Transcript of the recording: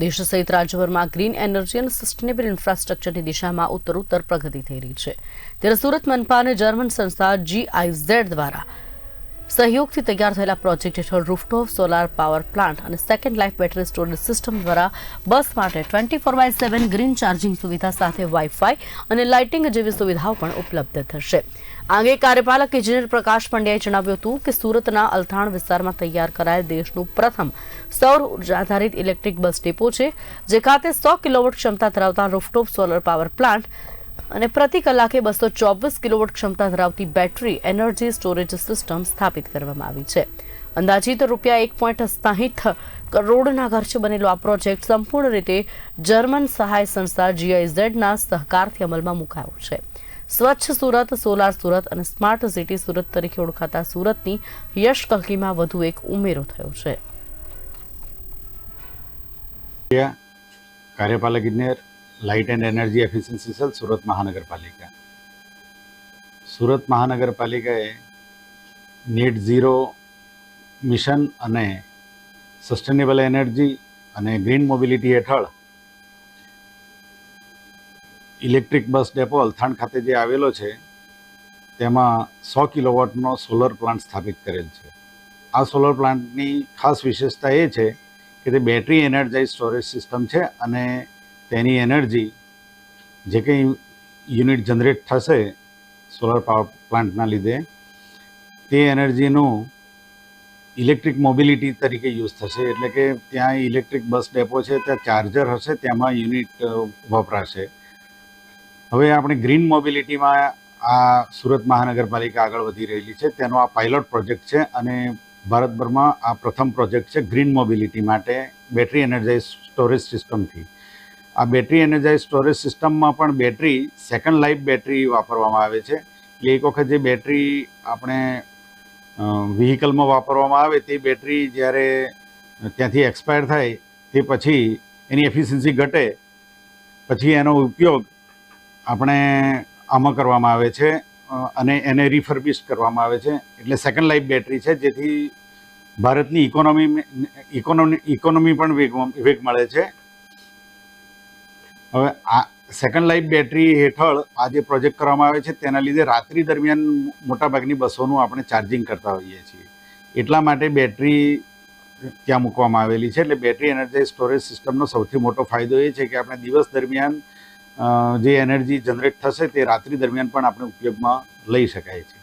દેશ સહિત રાજ્યભરમાં ગ્રીન એનર્જી અને સસ્ટેનેબલ ઇન્ફ્રાસ્ટ્રક્ચરની દિશામાં ઉત્તરોત્તર પ્રગતિ થઈ રહી છે। ત્યારે સુરત મનપા અને જર્મન સંસ્થા GIZ દ્વારા સહયોગથી તૈયાર થયેલા પ્રોજેક્ટ હેઠળ રૂફટોપ સોલાર પાવર પ્લાન્ટ અને second life battery storage system દ્વારા બસ માટે 24/7 ગ્રીન ચાર્જિંગ સુવિધા સાથે વાઇફાઈ અને લાઇટિંગ જેવી સુવિધાઓ પણ ઉપલબ્ધ થશે। આ અંગે કાર્યપાલક ઇજનેર પ્રકાશ પંડ્યાએ જણાવ્યું હતું કે સુરતના અલથાણ વિસ્તારમાં તૈયાર કરાયેલ દેશનું પ્રથમ સૌર ઉર્જા આધારિત ઇલેક્ટ્રિક બસ ડેપો છે, જે ખાતે 100 કિલોવોટ ક્ષમતા ધરાવતા રૂફટોપ સોલર પાવર પ્લાન્ટ અને પ્રતિ કલાકે 224 કિલોવોટ ક્ષમતા ધરાવતી બેટરી એનર્જી સ્ટોરેજ સિસ્ટમ સ્થાપિત કરવામાં આવી છે। અંદાજિત ₹1.60 કરોડના ખર્ચે બનેલો આ પ્રોજેક્ટ સંપૂર્ણ રીતે જર્મન સહાય સંસ્થા GIZ-ના સહકારથી અમલમાં મુકાયો છે। સ્વચ્છ સુરત, સોલાર સુરત અને સ્માર્ટ સિટી સુરત તરીકે ઓળખાતા સુરતની યશ કલકીમાં વધુ એક ઉમેરો થયો છે। કાર્યપાલક ઇજનેર light and energy efficiency cell Surat મહાનગરપાલિકા। સુરત મહાનગરપાલિકાએ નેટ ઝીરો મિશન અને સસ્ટેનેબલ એનર્જી અને ગ્રીન મોબિલિટી હેઠળ ઇલેક્ટ્રિક બસ ડેપો અલથાણ ખાતે જે આવેલો છે તેમાં 100 કિલોવોટનો સોલર પ્લાન્ટ સ્થાપિત કરેલ છે। આ સોલર પ્લાન્ટની ખાસ વિશેષતા એ છે કે તે બેટરી એનર્જાઇઝ સ્ટોરેજ સિસ્ટમ છે અને તેની એનર્જી જે કંઈ યુનિટ જનરેટ થશે સોલર પાવર પ્લાન્ટના લીધે તે એનર્જીનું ઇલેક્ટ્રિક મોબિલિટી તરીકે યુઝ થશે। એટલે કે ત્યાં ઇલેક્ટ્રિક બસ ડેપો છે, ત્યાં ચાર્જર હશે, તેમાં યુનિટ વપરાશે। હવે આપણે ગ્રીન મોબિલિટીમાં આ સુરત મહાનગરપાલિકા આગળ વધી રહેલી છે, તેનો આ પાયલોટ પ્રોજેક્ટ છે અને ભારતભરમાં આ પ્રથમ પ્રોજેક્ટ છે ગ્રીન મોબિલિટી માટે બેટરી એનર્જાઇઝ સ્ટોરેજ સિસ્ટમથી। આ બેટરી એનર્જાઇઝ સ્ટોરેજ સિસ્ટમમાં પણ બેટરી સેકન્ડ લાઈફ બેટરી વાપરવામાં આવે છે। એટલે એક વખત જે બેટરી આપણે વ્હીકલમાં વાપરવામાં આવે તે બેટરી જ્યારે ત્યાંથી એક્સપાયર થાય તે પછી એની એફિશિયન્સી ઘટે પછી એનો ઉપયોગ આપણે આમાં કરવામાં આવે છે અને એને રિફર્બિશ કરવામાં આવે છે। એટલે સેકન્ડ લાઈફ બેટરી છે, જેથી ભારતની ઇકોનોમી પણ વેગ મળે છે। હવે આ સેકન્ડ લાઈફ બેટરી હેઠળ આ જે પ્રોજેક્ટ કરવામાં આવે છે તેના લીધે રાત્રિ દરમિયાન મોટાભાગની બસોનું આપણે ચાર્જિંગ કરતા હોઈએ છીએ, એટલા માટે બેટરી ત્યાં મૂકવામાં આવેલી છે। એટલે બેટરી એનર્જાઇઝ સ્ટોરેજ સિસ્ટમનો સૌથી મોટો ફાયદો એ છે કે આપણે દિવસ દરમિયાન જે એનર્જી જનરેટ થશે તે રાત્રિ દરમિયાન પણ આપણે ઉપયોગમાં લઈ શકાય છે।